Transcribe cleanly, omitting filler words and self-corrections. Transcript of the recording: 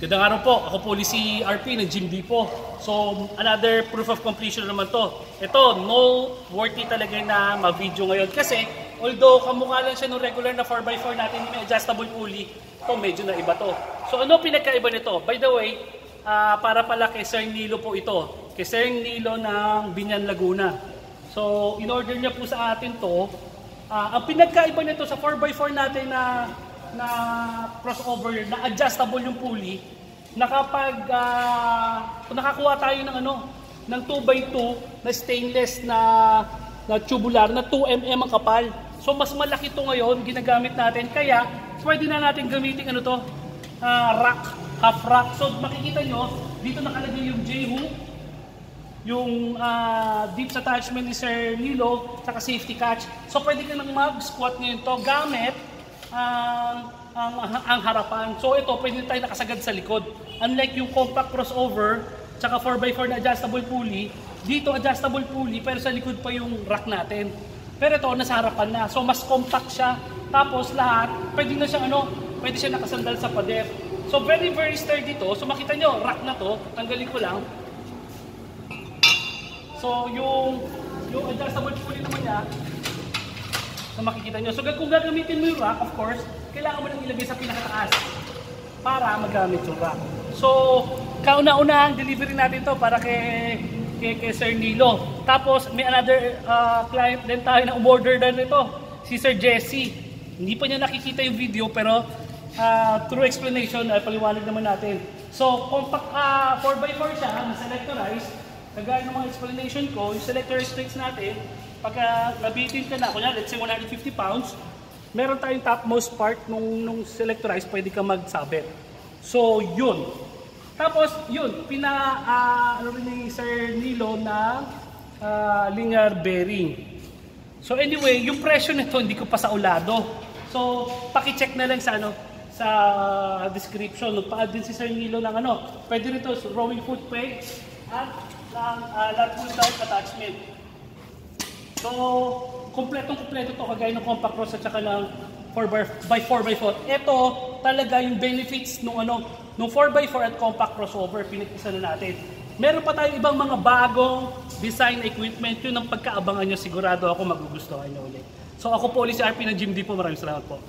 Gandang araw po, ako po si RP ng Jim Depot. So, another proof of completion naman to. Ito, no worthy talaga na ma-video ngayon. Kasi, although kamukha lang siya ng regular na 4x4 natin, may adjustable pulley, ito medyo na iba to. So, ano pinagkaiba nito? By the way, para pala kay Sir Nilo po ito. Kay Sir Nilo ng Binyan, Laguna. So, in-order niya po sa atin to. Ang pinagkaiba nito sa 4x4 natin na crossover, na adjustable yung pulley, na kapag nakakuha tayo ng 2x2 na stainless na tubular na 2mm ang kapal. So mas malaki ito ngayon, ginagamit natin, kaya pwede na natin gamitin rack, half rack. So makikita nyo, dito nakalagay yung J-hook, yung dips attachment ni Sir Nilo, saka safety catch. So pwede ka nang mag-squat ngayon to gamit ang harapan. So ito, pwede tayo nakasagad sa likod. Unlike yung compact crossover, tsaka 4x4 na adjustable pulley, dito adjustable pulley, pero sa likod pa yung rack natin. Pero ito, nasa harapan na. So mas compact siya. Tapos lahat, pwede na siya pwede siya nakasandal sa pader. So very very sturdy to. So makita nyo, rack na to, tanggalin ko lang. So yung adjustable pulley naman niya, so makikita nyo. So kung gagamitin mo yung rack, of course, kailangan mo nang ilagay sa pinakataas para magamit yung rack. So, kauna-una ang delivery natin to para kay Sir Nilo. Tapos, may another client din tayo na umorder na nito, si Sir Jesse. Hindi pa niya nakikita yung video, pero through explanation, paliwanag naman natin. So, compact 4x4 siya, na-selectorized. Kagaya ng mga explanation ko, yung selectorized strings natin, pagka nabitin ka na, kunya, let's say 150 pounds, meron tayong topmost part nung selectorized, pwede ka magsabit. So, yun. Tapos, yun, rin ni Sir Nilo na linear bearing. So, anyway, yung presyo nito, hindi ko pa saulado. So, pakicheck na lang sa description. Nagpa-add din si Sir Nilo ng pwede nito, rowing foot peg at lat pull down attachment. So, kompletong-kompleto to, kagaya ng compact cross at saka ng 4x4. Ito talaga yung benefits nung 4x4 at compact crossover, pinag-isa na natin. Meron pa tayong ibang mga bagong design equipment, yun ang pagkaabangan nyo, sigurado ako magugustuhan nyo ulit. So ako po ulit si RP ng Jim Depot, maraming salamat po.